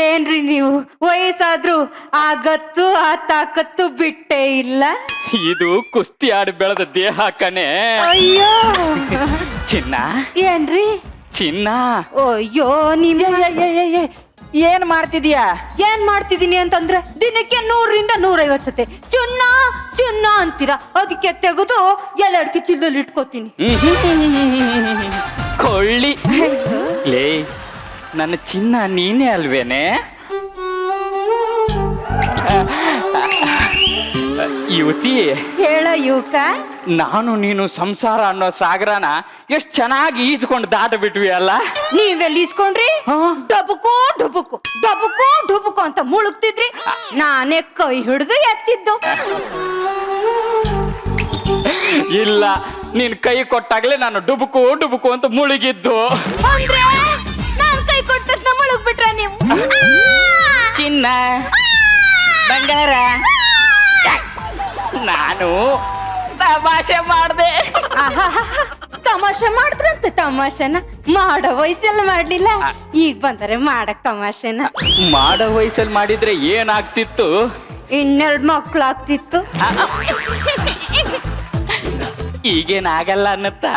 ಏನ್ರಿ ನೀವು ವಯಸ್ಸಾದ್ರು ಆ ಗತ್ತು ಆ ತಾಕತ್ತು ಬಿಟ್ಟೇ ಇಲ್ಲ. ಇದು ಕುಸ್ತಿ ಆಡಿ ಬೆಳೆದ ದೇಹ ಕಣೆ. ಅಯ್ಯೋ ಚಿನ್ನ. ಏನ್ರಿ ಚಿನ್ನ. ಅಯ್ಯೋ ನೀನ್ ಏನ್ ಮಾಡ್ತಿದೀಯಾ? ಏನ್ ಮಾಡ್ತಿದೀನಿ ಅಂತಂದ್ರೆ ದಿನಕ್ಕೆ 100ರಿಂದ 150 ಸತಿ ಚಿನ್ನ ಚಿನ್ನ ಅಂತೀರಾ, ಅದಕ್ಕೆ ತೆಗೆದು ಎಲ್ಲಡ್ಕೆ ಚಿಲ್ಲದಲ್ಲಿ ಇಟ್ಕೋತೀನಿ. ಕೊಳ್ಳಿ ಲೇ, ನನ್ನ ಚಿನ್ನ ನೀನೇ ಅಲ್ವೇನೆ? ಯುವತಿ, ಹೇಳ ಯುವಕ, ನಾನು ನೀನು ಸಂಸಾರ ಅನ್ನೋ ಸಾಗರನ ಎಷ್ಟ್ ಚೆನ್ನಾಗಿ ಈಜ್ಕೊಂಡು ದಾಟ ಬಿಟ್ವಿ ಅಲ್ಲ? ನೀವೆಲ್ಲಿ ಇಸ್ಕೊಂಡ್ರಿ? ಡಬುಕು ಡುಬುಕು ಡಬುಕು ಡುಬುಕು ಅಂತ ಮುಳುಗ್ತಿದ್ರಿ, ನಾನೇ ಕೈ ಹಿಡಿದು ಎತ್ತಿದ್ದು. ಇಲ್ಲ, ನೀನ್ ಕೈ ಕೊಟ್ಟಾಗ್ಲೇ ನಾನು ಡುಬುಕು ಡುಬುಕು ಅಂತ ಮುಳುಗಿದ್ದು. ಅಂದ್ರೆ ನಾನ್ ಕೈ ಕೊಟ್ಟ ತಕ್ಷಣ ಮುಳುಗ್ಬಿಟ್ರ ನೀವು? ಚಿನ್ನ ಬಂಗಾರ, ನಾನು ತಮಾಷೆ ಮಾಡ್ದೆ. ತಮಾಷೆ ಮಾಡಿದ್ರಂತೆ. ತಮಾಷೆನ ಮಾಡೋ ವಯಸ್ಸೆಲ್ಲ ಮಾಡ್ಲಿಲ್ಲ, ಈಗ ಬಂದರೆ ಮಾಡಕ್ ತಮಾಷೆನ. ಮಾಡೋ ವಯಸ್ಸಲ್ಲಿ ಮಾಡಿದ್ರೆ ಏನಾಗ್ತಿತ್ತು? 2 ಮಕ್ಳಾಗ್ತಿತ್ತು. ಈಗೇನಾಗಲ್ಲ ಅನ್ನತ್ತಾ?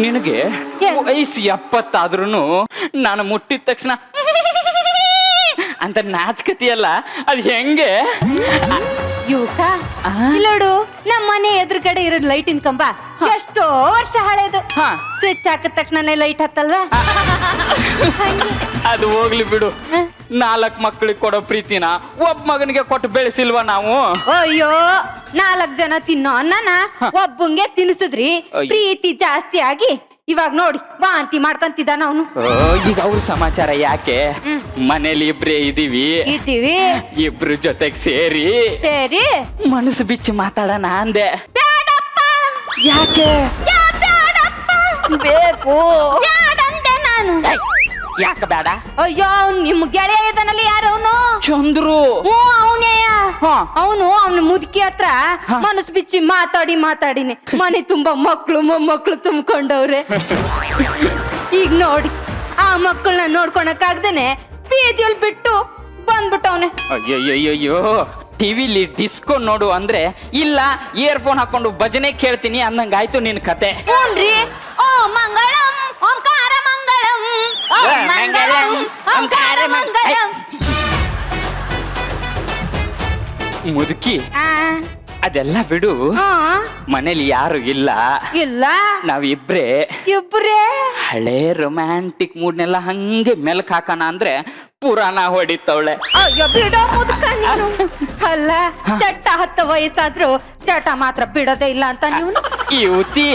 ನಿನಗೆ ವಯಸ್ಸು 70 ಆದ್ರೂನು ನಾನು ಮುಟ್ಟಿದ ತಕ್ಷಣ ಅಂತ ನಾಚ್ಕತಿಯಲ್ಲ, ಅದು ಹೆಂಗೆ? ಯುವಕ, ಇಲ್ಲೋಡು, ನಮ್ಮ ಮನೆ ಎದುರುಗಡೆ ಇರೋ ಲೈಟಿನ ಕಂಬ ಎಷ್ಟೋ ವರ್ಷ ಹಳೇದು. ಸ್ವಿಚ್ ಹಾಕಿದ ತಕ್ಷಣ ಲೈಟ್ ಹತ್ತಲ್ವಾ? ಅದು ಹೋಗ್ಲಿ ಬಿಡು. 4 ಮಕ್ಕಳಿಗೆ ಕೊಡೋ ಪ್ರೀತಿನ ಒಬ್ಬ ಮಗನಿಗೆ ಕೊಟ್ಟು ಬೆಳೆಸಿಲ್ವಾ ನಾವು? ಅಯ್ಯೋ, 4 ಜನ ತಿನ್ನೋ ಅನ್ನನ ಒಬ್ಬಂಗೆ ತಿನ್ಸಿದ್ರಿ, ಪ್ರೀತಿ ಜಾಸ್ತಿ ಆಗಿ ಇವಾಗ ನೋಡಿ ವಾಂತಿ ಮಾಡ್ಕೊಂತಿದ್ದಾನ ಅವನು. ಈಗ ಅವ್ರ ಸಮಾಚಾರ ಯಾಕೆ? ಮನೇಲಿ ಇಬ್ರೇ ಇದೀವಿ, ಇಬ್ರು ಜೊತೆಗ್ ಸೇರಿ ಮನಸ್ಸು ಬಿಚ್ಚಿ ಮಾತಾಡೋಣ ಅಂದೆ. ಯಾಕೆ ಬೇಕು? ನಾನು ಯಾಕೆ ಬೇಡ? ಅಯ್ಯೋ, ನಿಮ್ ಗೆಳೆಯ ಇದ್ದಾನಲ್ಲಿ, ಯಾರು ಅವನು? ಚಂದ್ರು. ಅವನೇ. ಅವನು ಅವನ ಮುದುಕಿ ಹತ್ರ ಮನಸ್ಸು ಬಿಚ್ಚಿ ಮಾತಾಡಿನಿ ಮನೆ ತುಂಬಾ ಮಕ್ಕಳು ಮೊಮ್ಮಕ್ಕಳು ತುಂಬ್ಕೊಂಡವ್ರೆ. ಈಗ ನೋಡಿ, ಆ ಮಕ್ಕಳನ್ನ ನೋಡ್ಕೊಳಕ್ಕಾಗ್ದೇನೆ ಬೀದಿಯಲ್ಲಿ ಬಿಟ್ಟು ಬಂದ್ಬಿಟ್ಟವನೆ. ಅಯ್ಯಯ್ಯಯ್ಯೋ, ಟಿವಿಲಿ ಡಿಸ್ಕೋ ನೋಡು ಅಂದ್ರೆ ಇಲ್ಲ, ಇಯರ್ಫೋನ್ ಹಾಕೊಂಡು ಭಜನೆ ಕೇಳ್ತೀನಿ ಅಂದಂಗಾಯ್ತು ನಿನ್ ಕತೆ. ಹ್ಞೂನ್ರಿ. ಓ ಮಂಗಳಂ ಓಂಕಾರ ಮಂಗಳಂ, ಓ ಮಂಗಳಂ ಓಂಕಾರ ಮಂಗಳಂ. ಮುದುಕಿ, ಅದೆಲ್ಲ ಬಿಡು. ಮನೇಲಿ ಯಾರು ಇಲ್ಲ, ನಾವಿಬ್ರೇ. ಹಳೆ ರೊಮ್ಯಾಂಟಿಕ್ ಮೂಡ್ನೆಲ್ಲ ಹಂಗೆ ಮೆಲ್ಕ್ ಹಾಕೋಣ ಅಂದ್ರೆ ಪುರಾಣ ಹೊಡಿತವಳೆ. ಅಲ್ಲ, ಚಟ್ಟ 10 ವಯಸ್ಸಾದ್ರು ಚಟ ಮಾತ್ರ ಬಿಡೋದೇ ಇಲ್ಲ ಅಂತ ನೀವು. ಯುವತಿ,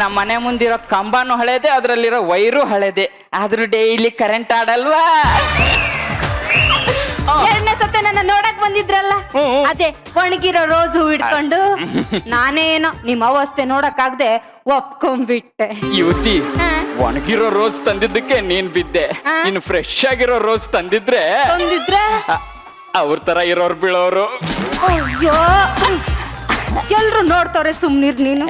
ನಮ್ಮ ಮನೆ ಮುಂದಿರೋ ಕಂಬಾನು ಹಳೇದೆ, ಅದ್ರಲ್ಲಿರೋ ವೈರು ಹಳೇದೆ, ಆದ್ರೂ ಡೈಲಿ ಕರೆಂಟ್ ಆಡಲ್ವಾ? 2ನೇ ಸತೆ ನನ್ನ ನೋಡಕ್ ಬಂದಿದ್ರಲ್ಲ, ಅದೇ ಒಣಗಿರೋ ರೋಸ್ ಹೂ ಹಿಡ್ಕೊಂಡು ನಾನೇನೋ ನಿಮ್ಮ ಅವಸ್ಥೆ ನೋಡಕ್ಕಾಗ್ದೆ ಒಪ್ಕೊಂಡ್ಬಿಟ್ಟೆ. ಯುವತಿ, ಒಣಗಿರೋ ರೋಸ್ ತಂದಿದ್ದಕ್ಕೆ ನೀನ್ ಬಿದ್ದೆ. ಇನ್ನು ಫ್ರೆಶ್ ಆಗಿರೋ ರೋಸ್ ತಂದಿದ್ರೆ ಅವ್ರ ತರ ಇರೋರು ಬೀಳೋರು. ಅಯ್ಯೋ, ಎಲ್ರು ನೋಡ್ತವ್ರೆ, ಸುಮ್ನಿರ್ ನೀನು.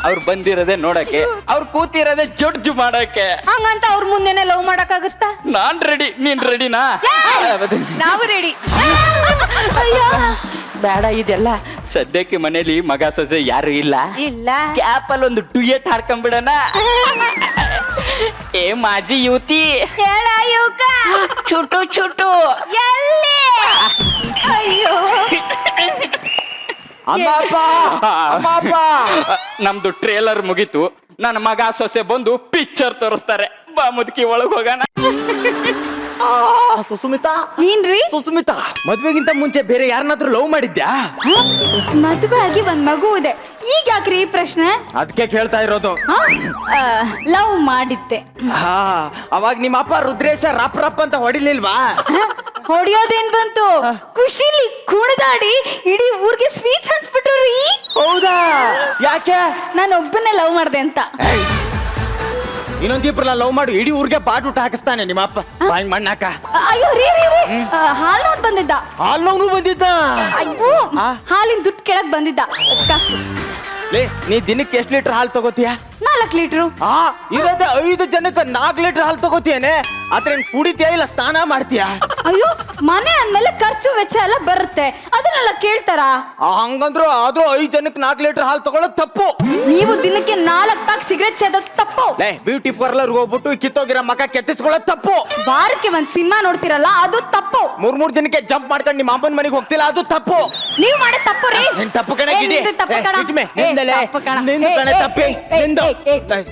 ಅವ್ರು ಬಂದಿರೋದೇ ನೋಡಕ್ಕೆ, ಅವ್ರು ಕೂತಿರೋದೇ ಜಡ್ಜ್ ಮಾಡಕ್ಕೆ. ಹಂಗಂತ ಅವ್ರ ಮುಂದೆನೆ ಲವ್ ಮಾಡಕ್ಕಾಗತ್ತಾ? ನಾನ್ ರೆಡಿ, ನೀನ್ ರೆಡಿನಾ? ನಾವು ರೆಡಿ. ಬೇಡ ಇದೆಲ್ಲ, ಸದ್ಯಕ್ಕೆ ಮನೇಲಿ ಮಗ ಸೊಸೆ ಯಾರು ಇಲ್ಲ. ಕ್ಯಾಪಲ್ಲಿ ಒಂದು ಡುಯೆಟ್ ಹಾಡ್ಕೊಂಡ್ಬಿಡಣ. ಏ ಮಾಜಿ ಯುವತಿ, ಹೇಳ ಯುವಕ. ಚುಟು ಚುಟು ಎಲ್ಲಿ? ಅಯ್ಯೋ, ನಮ್ದು ಟ್ರೇಲರ್ ಮುಗೀತು, ನನ್ನ ಮಗ ಸೊಸೆ ಬಂದು ಪಿಕ್ಚರ್ ತೋರಿಸ್ತಾರೆ. ಬಾ ಮುದುಕಿ, ಒಳಗ್ ಹೋಗೋಣ. ಸುಸ್ಮಿತಾ, ಏನ್ರಿ? ಸುಸ್ಮಿತಾ, ಮದ್ವೆಗಿಂತ ಮುಂಚೆ ಬೇರೆ ಯಾರನ್ನಾದ್ರೂ ಲವ್ ಮಾಡಿದ್ಯಾ? ಮದುವೆ ಆಗಿ 1 ಮಗು ಇದೆ, ಈಗ ಯಾಕ್ರಿ ಈ ಪ್ರಶ್ನೆ? ಅದಕ್ಕೆ ಕೇಳ್ತಾ ಇರೋದು. ಲವ್ ಮಾಡಿದ್ದೆ. ಅವಾಗ ನಿಮ್ಮ ಅಪ್ಪ ರುದ್ರೇಶ ರಪ್ ರಪ್ ಅಂತ ಹೊಡಿಲಿಲ್ವಾ? ಹೊಡಿಯೋದೇನ್ ಬಂತು, ಖುಷಿಲಿ ಕುಣಿದಾಡಿ ಇಡೀ ಊರಿಗೆ ಸ್ವೀಟ್ಸ್ ಹಂಚ್ಬಿಟ್ರಿ. ಹೌದಾ? ಯಾಕೆ? ನಾನು ಒಬ್ಬನೇ ಲವ್ ಮಾಡ್ದೆ ಅಂತ. ಇನ್ನೊಂದಿಬ್ರಲ್ಲ ಲವ್ ಮಾಡಿ ಇಡೀ ಊರಿಗೆ ಬಾಟೂಟ ಹಾಕಿಸ್ತಾನೆ ನಿಮ್ಮ ಅಪ್ಪ. ಬಾಯಿ ಮಣ್ಣಾಕ. ಅಯ್ಯೋ ರೀ, ಹಾಲ್ನವ್ನು ಬಂದಿದ್ದ. ಹಾಲ್ನವ್ನು ಬಂದಿದ್ದ? ಹಾಲಿನ ದುಡ್ಡು ಕೇಳಕ್ ಬಂದಿದ್ದ. ಲೇ, ನೀ ದಿನಕ್ಕೆ ಎಷ್ಟು ಲೀಟರ್ ಹಾಲು ತಗೋತೀಯ? 4 ಲೀಟ್ರು. ಇರೋದೇ 5 ಜನಕ್ಕೆ 4 ಲೀಟರ್ ಹಾಲು ತಗೋತಿಯೇನೆ, ಆದ್ರೆ ಕುಡಿತೀಯ ಇಲ್ಲ ಸ್ನಾನ ಮಾಡ್ತೀಯಾ? ಅಯ್ಯೋ, ಮನೆ ಅಂದ್ಮೇಲೆ ಖರ್ಚು ವೆಚ್ಚ ಎಲ್ಲ ಬರುತ್ತೆ, ಅದನ್ನೆಲ್ಲ ಕೇಳ್ತಾರ? ಹಂಗಂದ್ರು ಆದ್ರೂ 5 ಜನಕ್ಕೆ 4 ಲೀಟರ್ ಹಾಲು ತಗೊಳ್ಳೋದು ತಪ್ಪು. ನೀವು ದಿನಕ್ಕೆ 4 ಪ್ಯಾಕ್ ಸಿಗರೇಟ್ ಸೇದೋದು ತಪ್ಪು. ಬ್ಯೂಟಿ ಪಾರ್ಲರ್ ಹೋಗ್ಬಿಟ್ಟು ಕಿತ್ತೋಗಿರೋ ಮಕ್ಕ ಕೆತ್ತಿಸ್ಕೊಳ್ಳೋದು ತಪ್ಪು. ವಾರಕ್ಕೆ ಒಂದ್ ಸಿನಿಮಾ ನೋಡ್ತಿರಲ್ಲ, ಅದು ತಪ್ಪು. 3 ದಿನಕ್ಕೆ ಜಂಪ್ ಮಾಡ್ಕೊಂಡು ನಿಮ್ಮ ಅಮ್ಮನ ಮನೆಗೆ ಹೋಗ್ತಿಲ್ಲ, ಅದು ತಪ್ಪು. ನೀವ್ ಮಾಡೋ ತಪ್ಪು ರೀ. ನಿನ್ ತಪ್ಪು ಕಣೆ ಗಿಡಿ. ನಿಂದು ತಪ್ಪು ಕಣ. ನಿಂದಲೇ. ತಪ್ಪು ಕಣ. ನಿಂದು ಕಣೆ ತಪ್ಪಿ. ನಿಂದು.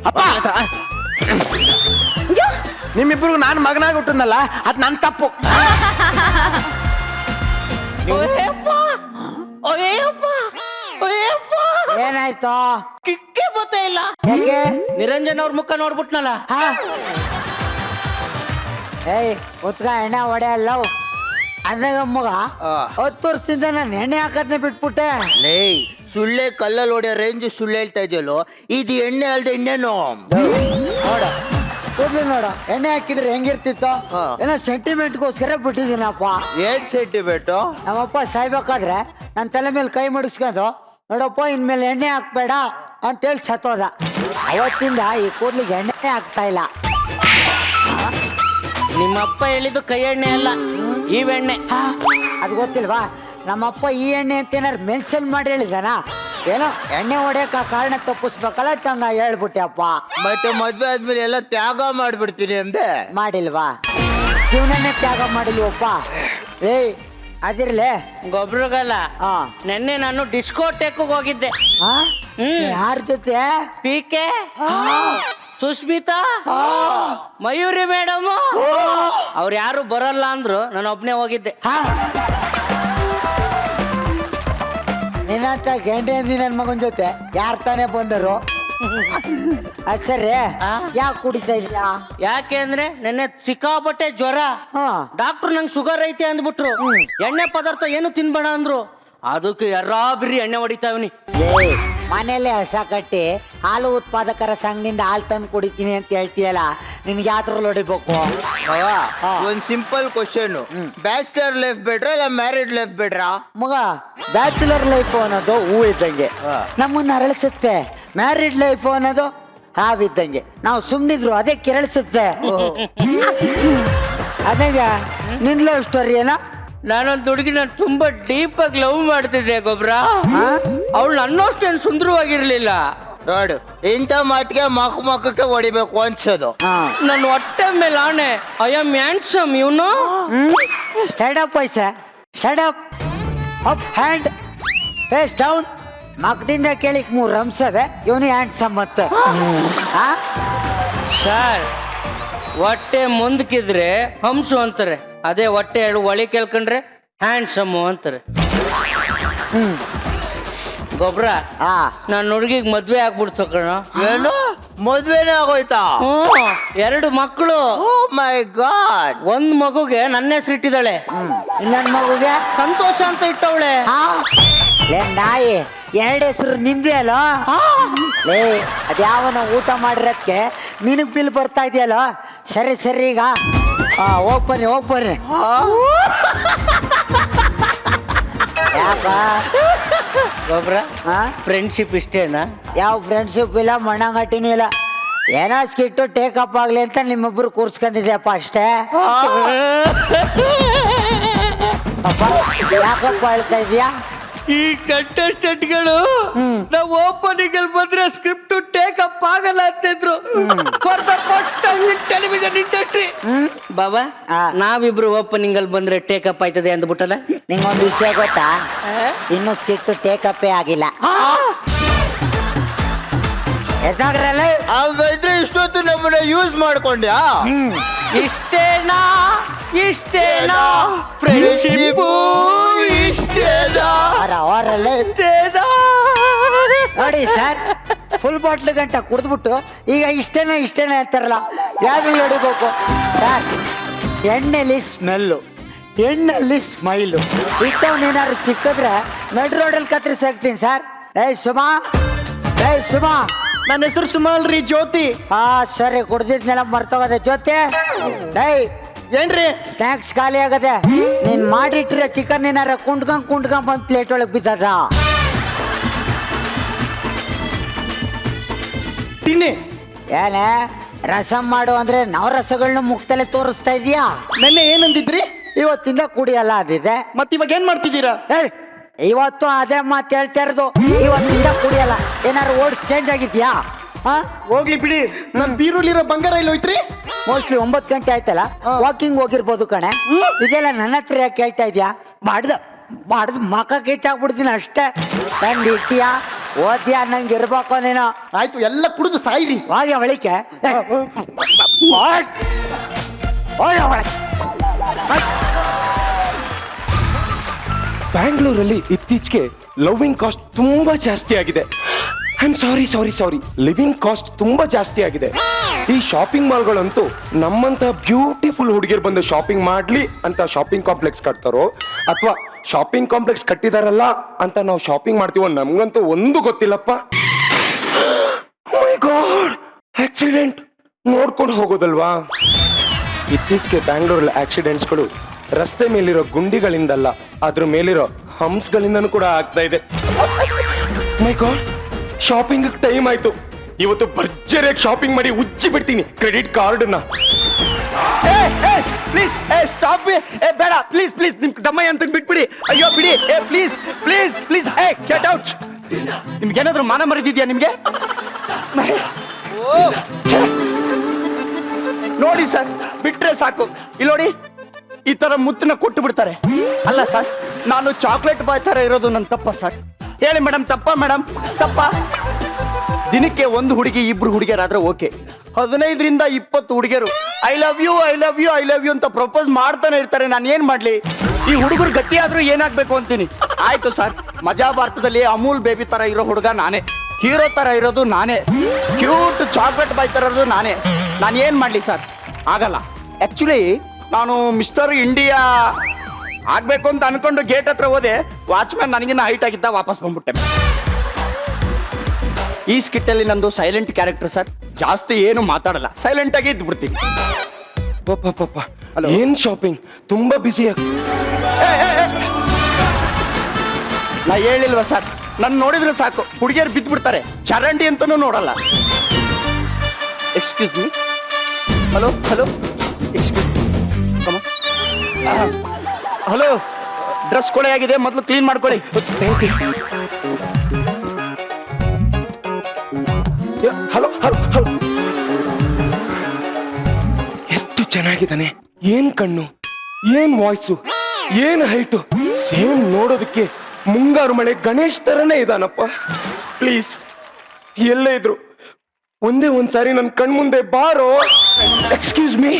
ಅಪ್ಪ, ಅಯ್ಯೋ, ನಿಮ್ಮಿಬ್ರಿಗೂ ನಾನು ಮಗನಾಗಿ ಹುಟ್ಟನಲ್ಲ, ಅದ್ ನನ್ ತಪ್ಪು. ಏನಾಯ್ತು? ಕಿಕ್ಕೆ ಗೊತ್ತೇ ಇಲ್ಲ. ಹೇಗೆ? ನಿರಂಜನ್ ಅವ್ರ ಮುಖ ನೋಡ್ಬಿಟ್ನಲ್ಲ. ಏಯ್ ಉತ್ಕ ಎಣ್ಣೆ ಹೊಡೆಯಲ್ಲ ಅಂದಾಗ ಮಗ 10 ವರ್ಷದಿಂದ ನಾನು ಎಣ್ಣೆ ಹಾಕೋದ್ನೇ ಬಿಟ್ಬಿಟ್ಟೆ. ಲೇ ಸುಳ್ಳೆ ಕಲ್ಲಲ್ಲಿ ಹೊಡೆಯೋ ರೇಂಜ್ ಸುಳ್ಳು ಹೇಳ್ತಾ ಇದೆಯಲ್ಲೋ, ಇದು ಎಣ್ಣೆ ಅಲ್ದೆ ಎಣ್ಣೆನೋ. ನೋಡು ಕೂದ್ಲು ನೋಡು, ಎಣ್ಣೆ ಹಾಕಿದ್ರೆ ಹೆಂಗಿರ್ತಿತ್ತು? ಹಾ. ಏನೋ ಸೆಂಟಿಮೆಂಟ್ಗೋಸ್ಕರ ಬಿಟ್ಟಿದ್ದೀನಪ್ಪ. ಏನ್ ಸೆಂಟಿಮೆಂಟ್? ನಮ್ಮಪ್ಪ ಸಾಯ್ಬೇಕಾದ್ರೆ ನನ್ನ ತಲೆ ಮೇಲೆ ಕೈ ಮುಡಿಸ್ಕೊಂಡು, ನೋಡಪ್ಪ ಇನ್ಮೇಲೆ ಎಣ್ಣೆ ಹಾಕ್ಬೇಡ ಅಂತೇಳಿ ಸತ್ತೋದ. ಅವತ್ತಿಂದ ಈ ಕೂದ್ಲಿಗೆ ಎಣ್ಣೆ ಹಾಕ್ತಾ ಇಲ್ಲ. ನಿಮ್ಮಪ್ಪ ಹೇಳಿದ್ದು ಕೈ ಎಣ್ಣೆ ಅಲ್ಲ, ಇವೆಣ್ಣೆ. ಅದು ಗೊತ್ತಿಲ್ವಾ? ನಮ್ಮಪ್ಪ ಈ ಎಣ್ಣೆ ಅಂತ ಏನಾರು ಮೆನ್ಷನ್ ಮಾಡಿ ಹೇಳಿದಾನ? ಏನೋ ಎಣ್ಣೆ ಹೊಡೆಯಕ ಕಾರಣ ತಪ್ಪಿಸ್ಬೇಕಲ್ಲ ಚಂದ ಹೇಳ್ಬಿಟ್ಟೆ ಅಪ್ಪ. ಮತ್ತೆ ಮದ್ವೆ ಆದ್ಮೇಲೆ ಎಲ್ಲ ತ್ಯಾಗ ಮಾಡ್ಬಿಡ್ತೀನಿ ಅಂದೆ. ಮಾಡಿಲ್ವಾ? ಜೀವನನೇ ತ್ಯಾಗ ಮಾಡಿಲ್ವಪ್ಪ. ಏಯ್ ಅದಿರ್ಲೆ ಗೊಬ್ರಗಲ್ಲ. ಹಾ. ನೆನ್ನೆ ನಾನು ಡಿಸ್ಕೋಟೆಕ್ ಹೋಗಿದ್ದೆ. ಯಾರ ಜೊತೆ? ಪೀಕೆ, ಸುಸ್ಮಿತಾ, ಮಯೂರಿ ಮೇಡಮ್, ಅವ್ರು ಯಾರು ಬರಲ್ಲ ಅಂದ್ರು, ನಾನು ಒಬ್ನೇ ಹೋಗಿದ್ದೆ. ನಿನ್ನಂತ ಗಂಟೆ ನನ್ನ ಮಗನ ಜೊತೆ ಯಾರು ತಾನೇ ಬಂದರು? ಅದ್ ಸರಿ, ಯಾಕೆ ಕುಡಿತಾ ಇದೀಯಾ? ಯಾಕೆ ಅಂದ್ರೆ ನೆನ್ನೆ ಸಿಕ್ಕಾಪಟ್ಟೆ ಜ್ವರ. ಡಾಕ್ಟರ್ ನಂಗೆ ಶುಗರ್ ಐತೆ ಅಂದ್ಬಿಟ್ರು. ಎಣ್ಣೆ ಪದಾರ್ಥ ಏನು ತಿನ್ಬೇಡ ಅಂದ್ರು. ಅದಕ್ಕೆ ಎರ್ರಾಬಿರಿ ಎಣ್ಣೆ ಹೊಡಿತಾವ್ನಿ. ಮನೇಲೆ ಹಸ ಕಟ್ಟಿ ಹಾಲು ಉತ್ಪಾದಕರ ಸಂಘದಿಂದ ಹಾಲು ತಂದು ಕುಡಿತೀನಿ ಅಂತ ಹೇಳ್ತೀಯಲ್ಲ, ನಿನ್ಗೆ ಯಾವ್ದ್ರಲ್ಲಿ ಹೊಡಿಬೇಕು? ಒಂದ್ ಸಿಂಪಲ್ ಕ್ವಶನ್, ಬ್ಯಾಚಲರ್ ಲೈಫ್ ಬೆಟ್ರ ಇಲ್ಲ ಮ್ಯಾರಿಡ್ ಲೈಫ್ ಬೆಟ್ರ? ಮಗ, ಬ್ಯಾಚುಲರ್ ಲೈಫ್ ಅನ್ನೋದು ಹೂ ಇದ್ದಂಗೆ, ನಮ್ಮನ್ನ ಅರಳಿಸುತ್ತೆ. ಮ್ಯಾರಿಡ್ ಲೈಫ್ ಅನ್ನೋದು ಹಾವಿದ್ದಂಗೆ, ನಾವು ಸುಮ್ಮನಿದ್ರು ಅದೇ ಕೆರಳಿಸುತ್ತೆ. ಅದೇ ನಿನ್ ಲವ್ ಸ್ಟೋರಿ ಏನೋ? ನಾನೊಂದು ಹುಡುಗಿನ ತುಂಬಾ ಡೀಪ್ ಆಗಿ ಲವ್ ಮಾಡ್ತಿದ್ದೆ ಗೊಬ್ರ. ಅವಳು ನನ್ನಷ್ಟೇನು ಸುಂದರವಾಗಿರ್ಲಿಲ್ಲ. ನೋಡು, ಇಂಥ ಮಾತಿಗೆ ಮಕ್ಕಕ್ಕೆ ಹೊಡಿಬೇಕು ಅನ್ಸೋದು. ನನ್ನ ಹೊಟ್ಟೆ ಮೇಲೆ ಆಣೆ, ಐ ಆಮ್ ಹ್ಯಾಂಡ್ಸಮ್ ಇವನು. ಸ್ಟ್ಯಾಂಡ್ ಅಪ್ ಪೈಸೆ, stand up, up hand, face down. ಮಗದಿಂದ ಕೇಳಿಕ್ 3 ರಂಸವೆ, ಇವನು ಹ್ಯಾಂಡ್ಸಮ್ ಮತ್ತೆ. ಸರ್, ಹೊಟ್ಟೆ ಮುಂದಕ್ಕಿದ್ರೆ ಹಂಸು ಅಂತಾರೆ, ಅದೇ ಹೊಟ್ಟೆ ಒಳಿ ಕೇಳ್ಕೊಂಡ್ರೆ ಹ್ಯಾಂಡ್ಸಮ್ ಅಂತಾರೆ. ಗೊಬ್ರ, ನಾನು ಹುಡುಗಿಗೆ ಮದ್ವೆ ಆಗ್ಬಿಡ್ತು ಕಣ. ಏನು ಮದ್ವೆನೇ ಆಗೋಯ್ತಾ? 2 ಮಕ್ಕಳು. ಓ ಮೈ ಗಾಡ್. ಒಂದ್ ಮಗುಗೆ ನನ್ನ ಹೆಸರು ಇಟ್ಟಿದ್ದಾಳೆ, ಇನ್ನೊಂದ್ ಮಗುಗೆ ಸಂತೋಷ ಅಂತ ಇಟ್ಟವಳೆ. ನಾಯಿ 2 ಹೆಸರು ನಿಂದೆ ಅಲ್ಲ? ಲೇ, ಅದ್ಯಾವನ ಊಟ ಮಾಡಿರೋದಕ್ಕೆ ನಿನಗ್ ಬಿಲ್ ಬರ್ತಾ ಇದೆಯಲ್ಲ? ಸರಿ ಸರಿ, ಈಗ ಹೋಗ್ ಬರ್ರಿ. ಯಾಕ ಗೊಬ್ರ, ಫ್ರೆಂಡ್ಶಿಪ್ ಇಷ್ಟೇನಾ? ಯಾವ ಫ್ರೆಂಡ್ಶಿಪ್ ಇಲ್ಲ, ಮಣ್ಣಂಗಟ್ಟಿನೂ ಇಲ್ಲ. ಏನೋ ಸ್ಕಿಟ್ಟು ಟೇಕಪ್ ಆಗ್ಲಿ ಅಂತ ನಿಮ್ಮೊಬ್ರು ಕೂರ್ಸ್ಕೊಂಡಿದ್ಯಪ್ಪ ಅಷ್ಟೇ. ಅಪ್ಪ, ಯಾಕಪ್ಪ ಹೇಳ್ತಾ ಇದೀಯಾ? ಈ ಕಂಟೆಸ್ಟೆಂಟ್ಗಳು ನಾವು ಓಪನಿಂಗ್ ಅಲ್ಲಿ ಬಂದ್ರೆ ಸ್ಕ್ರಿಪ್ಟ್ ಟೇಕಪ್ ಆಗಲ್ಲ ಅಂತಿದ್ರು. For the first time in television industry. ಬಾಬಾ, ನಾವಿಬ್ರು ಓಪನಿಂಗ್ ಅಲ್ಲಿ ಬಂದ್ರೆ ಟೇಕಪ್ ಆಯ್ತದೆ ಅಂದ್ಬಿಟ್ಟಲ್ಲ. ನಿಂಗೊಂದು ವಿಷಯ ಗೊತ್ತಾ? ಇನ್ನು ಸ್ಕಿಟ್ ಟೇಕಪ್ಪೇ ಆಗಿಲ್ಲ. ಹಾಗಾದ್ರೆ ಇಷ್ಟೊತ್ತು ನಮ್ಮನ್ನ ಯೂಸ್ ಮಾಡ್ಕೊಂಡ್ಯಾ? ಇಷ್ಟೇನಾ ಫ್ರೆಂಡ್ಶಿಪ್? ಇಷ್ಟೇನಾ ನೋಡಿ ಸರ್, ಫುಲ್ ಬಾಟ್ಲ್ ಗಂಟ ಕುಡಿದ್ಬಿಟ್ಟು ಈಗ ಇಷ್ಟೇನೆ ಅಂತಾರಲ್ಲ, ಯಾವ್ದು ಹೊಡಿಬೇಕು ಸರ್? ಎಣ್ಣೆಲಿ ಸ್ಮೆಲ್ಲು, ಎಣ್ಣೆಲಿ ಸ್ಮೈಲು ಇಟ್ಟವನೇನಾದ್ರು ಸಿಕ್ಕಿದ್ರೆ ಮೆಡ್ ರೋಡಲ್ಲಿ ಕತ್ತರಿಸಾಕ್ತೀನಿ ಸರ್. ಏಯ್ ಸುಮಾ, ನನ್ನ ಹೆಸರು ಸುಮಾ ಅಲ್ರಿ, ಜ್ಯೋತಿ. ಸರಿ, ಕುಡ್ದಿದ್ನೆಲ್ಲ ಮರ್ತೋಗದೆ. ಜ್ಯೋತಿ, ಏನ್ರಿ? ಸ್ನಾಕ್ಸ್ ಖಾಲಿ ಆಗದೆ. ನೀನ್ ಮಾಡಿಟ್ಟಿರೋ ಚಿಕನ್ ಏನಾರ ಕುಂಡ್ಕೊಂಡ್ ಬಂದ್ ಪ್ಲೇಟ್ ಒಳಗೆ ಬಿದ್ದದ. ತಿನ್ನಿ. ಏನೇ ರಸಂ ಮಾಡು ಅಂದ್ರೆ ನವರಸಗಳನ್ನ ಮುಕ್ತಲೆ ತೋರಿಸ್ತಾ ಇದೀಯಾ? ನೆನ್ನೆ ಏನಂದಿದ್ರಿ? ಇವತ್ತಿಂದ ಕುಡಿಯಲ್ಲ ಅದಿದೆ. ಮತ್ ಇವಾಗ ಏನ್ ಮಾಡ್ತಿದ್ದೀರಾ? ಏಯ್, ಇವತ್ತು ಅದೇ ಮಾತು ಹೇಳ್ತಾ ಇರೋದು. ಇವತ್ತಿಂದ ಕುಡಿಯಲ್ಲ. ಏನಾರು ಓಡ್ಸ್ ಚೇಂಜ್ ಆಗಿದ್ಯಾ? ಹೋಗ್ಲಿ ಬಿಡಿ. ನನ್ ಬೀರುಲಿರೋ ಬಂಗಾರ ಇಲ್ಲಿ ಹೋಯ್ತ್ರಿ? ಮೋಸ್ಟ್ಲಿ 9 ಗಂಟೆ ಆಯ್ತಲ್ಲ, ವಾಕಿಂಗ್ ಹೋಗಿರ್ಬೋದು ಕಣೆ. ಇದೆಲ್ಲ ನನ್ನ ಹತ್ರ ಯಾಕೆ ಕೇಳ್ತಾ ಇದ್ಯಾ? ಬಾಡ್ದು ಮಕ ಕೆಚ್ಚಾಕ್ಬಿಡ್ತೀನಿ ಅಷ್ಟೇ. ನಂದು ಇಟ್ಟಿಯಾ ಓದ್ಯಾ ನಂಗೆ ಇರ್ಬೇಕು ನೀನು. ಆಯ್ತು, ಎಲ್ಲ ಕುಡಿದು ಸಾಯಿರಿ. ಹಾಗೆ ಅವಳಿಕೆ ಬ್ಯಾಂಗ್ಳೂರಲ್ಲಿ ಇತ್ತೀಚೆಗೆ ಲವಿಂಗ್ ಕಾಸ್ಟ್ ತುಂಬಾ ಜಾಸ್ತಿ ಆಗಿದೆ. I am sorry living cost ತುಂಬಾ ಜಾಸ್ತಿ ಆಗಿದೆ. ಈ ಶಾಪಿಂಗ್ ಮಾಲ್ಗಳಂತೂ ನಮ್ಮಂತ ಬ್ಯೂಟಿಫುಲ್ ಹುಡುಗಿಯರು ಬಂದು ಶಾಪಿಂಗ್ ಮಾಡ್ಲಿ ಅಂತ ಶಾಪಿಂಗ್ ಕಾಂಪ್ಲೆಕ್ಸ್ ಕಟ್ತಾರೋ ಅಥವಾ ಶಾಪಿಂಗ್ ಕಾಂಪ್ಲೆಕ್ಸ್ ಕಟ್ಟಿದಾರಲ್ಲ ಅಂತ ನಾವು ಶಾಪಿಂಗ್ ಮಾಡ್ತೀವೋ ನಮ್ಗಂತೂ ಒಂದು ಗೊತ್ತಿಲ್ಲಪ್ಪ. ಮೈ ಗಾಡ್, ಆಕ್ಸಿಡೆಂಟ್ ನೋಡ್ಕೊಂಡು ಹೋಗೋದಲ್ವಾ? ಇತ್ತೀಚೆಗೆ ಬ್ಯಾಂಗ್ಳೂರಲ್ಲಿ ಆಕ್ಸಿಡೆಂಟ್ಸ್ಗಳು ರಸ್ತೆ ಮೇಲಿರೋ ಗುಂಡಿಗಳಿಂದಲ್ಲ, ಅದ್ರ ಮೇಲಿರೋ ಹಂಪ್ಸ್ಗಳಿಂದನೂ ಕೂಡ ಆಗ್ತಾ ಇದೆ. ಮೈ ಗಾಡ್, ಶಾಪಿಂಗ್ ಟೈಮ್ ಆಯ್ತು. ಇವತ್ತು ಭರ್ಜರಿಯಾಗಿ ಶಾಪಿಂಗ್ ಮಾಡಿ ಉಜ್ಜಿ ಬಿಡ್ತೀನಿ ಕ್ರೆಡಿಟ್ ಕಾರ್ಡ್ ನ. Please stop. ಬೇಡ ಪ್ಲೀಸ್ ನಿಮ್ ದಮ್ಮಯ್ಯ ಅಂತ ಬಿಟ್ಬಿಡಿ. ಅಯ್ಯೋ ಬಿಡಿ. Please get out. ನಿಮ್ಗೆ ಏನಾದ್ರು ಮಾನ ಮರಿದಿದ್ಯಾ ನಿಮ್ಗೆ? ಛೆ. ನೋಡಿ ಸರ್, ಬಿಟ್ರೆ ಸಾಕು. ಇಲ್ಲಿ ನೋಡಿ, ಈ ತರ ಮುತ್ತನ್ನ ಕೊಟ್ಟು ಬಿಡ್ತಾರೆ. ಅಲ್ಲ ಸರ್, ನಾನು ಚಾಕ್ಲೇಟ್ ಬಾಯ್ ತರ ಇರೋದು ನನ್ನ ತಪ್ಪ ಸರ್? ಹೇಳಿ ಮೇಡಮ್, ತಪ್ಪ ಮೇಡಮ್? ತಪ್ಪ. ದಿನಕ್ಕೆ 1 ಹುಡುಗಿ 2 ಹುಡುಗಿಯರಾದ್ರೆ ಓಕೆ, 15ರಿಂದ 20 ಹುಡುಗಿಯರು ಐ ಲವ್ ಯು ಅಂತ ಪ್ರಪೋಸ್ ಮಾಡ್ತಾನೆ ಇರ್ತಾರೆ. ನಾನು ಏನ್ ಮಾಡ್ಲಿ? ಈ ಹುಡುಗರು ಗತಿ ಆದ್ರೂ ಏನಾಗ್ಬೇಕು ಅಂತೀನಿ. ಆಯ್ತು ಸರ್, ಮಜಾ ಭಾರತದಲ್ಲಿ ಅಮೂಲ್ ಬೇಬಿ ತರ ಇರೋ ಹುಡುಗ ನಾನೇ, ಹೀರೋ ತರ ಇರೋದು ನಾನೇ, ಕ್ಯೂಟ್ ಚಾಕ್ಲೇಟ್ ಬಾಯ್ ತರ ಇರೋದು ನಾನೇ. ನಾನು ಏನ್ ಮಾಡ್ಲಿ ಸರ್? ಆಗಲ್ಲ. ಆಕ್ಚುಲಿ ನಾನು ಮಿಸ್ಟರ್ ಇಂಡಿಯಾ ಆಗ್ಬೇಕು ಅಂತ ಅನ್ಕೊಂಡು ಗೇಟ್ ಹತ್ರ ಹೋದೆ. ವಾಚ್ಮ್ಯಾನ್ ನನಗಿನ್ನ ಹೈಟ್ ಆಗಿದ್ದ, ವಾಪಸ್ ಬಂದ್ಬಿಟ್ಟೆ. ಈ ಸ್ಕಿಟ್ ಅಲ್ಲಿ ನಂದು ಸೈಲೆಂಟ್ ಕ್ಯಾರೆಕ್ಟರ್ ಸರ್. ಜಾಸ್ತಿ ಏನು ಮಾತಾಡಲ್ಲ, ಸೈಲೆಂಟ್ ಆಗಿ ಇದ್ದು ಬಿಡ್ತೀನಿ. ಹಲೋ, ಏನ್ ಶಾಪಿಂಗ್? ತುಂಬಾ ಬಿಸಿ. ನಾ ಹೇಳಿಲ್ವಾ ಸರ್, ನನ್ನ ನೋಡಿದ್ರೆ ಸಾಕು ಹುಡುಗಿಯರು ಬಿದ್ದು ಬಿಡ್ತಾರೆ, ಚರಂಡಿ ಅಂತಾನೂ ನೋಡಲ್ಲ. Excuse me. Hello excuse hello, dress ಕೊಳೆ ಆಗಿದೆ, ಮೊದಲು ಕ್ಲೀನ್ ಮಾಡ್ಕೊಳ್ಳಿ. ಹಲೋ, ಎಷ್ಟು ಚೆನ್ನಾಗಿದ್ದಾನೆ. ಏನ್ ಕಣ್ಣು, ಏನ್ ವಾಯ್ಸು, ಏನ್ ಹೈಟು. ಸೇಮ್ ನೋಡೋದಕ್ಕೆ ಮುಂಗಾರು ಮಳೆ ಗಣೇಶ್ ತರನೇ ಇದಾನಪ್ಪ. ಪ್ಲೀಸ್, ಎಲ್ಲೇ ಇದ್ರು ಒಂದೇ ಒಂದ್ಸಾರಿ ನನ್ನ ಕಣ್ಮುಂದೆ ಬಾರೋ. Excuse me.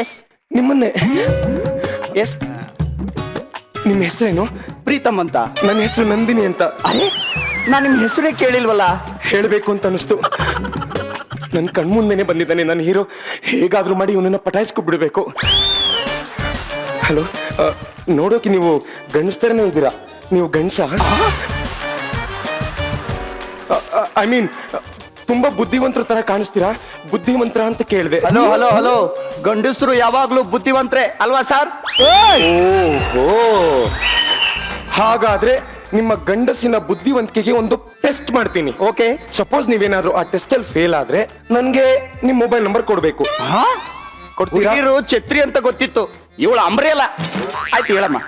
ಎಸ್, ನಿಮ್ಮನ್ನೇ. ಎಸ್. ನಿಮ್ಮ ಹೆಸರೇನು? ಪ್ರೀತಮ್ ಅಂತ. ನನ್ನ ಹೆಸರು ನಂದಿನಿ ಅಂತ. ಅರೆ, ನಾನು ನಿಮ್ಮ ಹೆಸರೇ ಕೇಳಿಲ್ವಲ್ಲ. ಹೇಳಬೇಕು ಅಂತ ಅನಿಸ್ತು. ನನ್ನ ಕಣ್ಮುಂದೆನೆ ಬಂದಿದ್ದಾನೆ ನನ್ನ ಹೀರೋ. ಹೇಗಾದ್ರೂ ಮಾಡಿ ಇವನನ್ನ ಪಟಾಯಿಸ್ಕೊ ಬಿಡಬೇಕು. ಹಲೋ, ನೋಡೋಕೆ ನೀವು ಗಂಡಸ್ತರನೇ ಇದ್ದೀರಾ. ನೀವು ಗಂಡಸ? ಐ ಮೀನ್ ತುಂಬಾ ಬುದ್ಧಿವಂತರ ತರ ಕಾಣಿಸ್ತೀರಾ. ಬುದ್ಧಿವಂತರ ಅಂತ ಕೇಳಿದೆ. ಹಲೋ, ಗಂಡಸರು ಯಾವಾಗ್ಲೂ ಬುದ್ಧಿವಂತ್ರೆ ಅಲ್ವಾ ಸರ್? ಓಹೋ, ಹಾಗಾದ್ರೆ ನಿಮ್ಮ ಗಂಡಸಿನ ಬುದ್ಧಿವಂತಿಕೆಗೆ ಒಂದು ಟೆಸ್ಟ್ ಮಾಡ್ತೀನಿ. ಓಕೆ. ಸಪೋಸ್ ನೀವೇನಾದ್ರೂ ಆ ಟೆಸ್ಟ್ ಅಲ್ಲಿ ಫೇಲ್ ಆದ್ರೆ ನನ್ಗೆ ನಿಮ್ ಮೊಬೈಲ್ ನಂಬರ್ ಕೊಡ್ಬೇಕು. ಕೊಡ್ತೀರಾ? ಹುಡುಗಿರು ಛತ್ರಿ ಅಂತ ಗೊತ್ತಿತ್ತು, ಇವಳು ಅಂಬ್ರೇಲ. ಆಯ್ತು, ಹೇಳಮ್ಮ.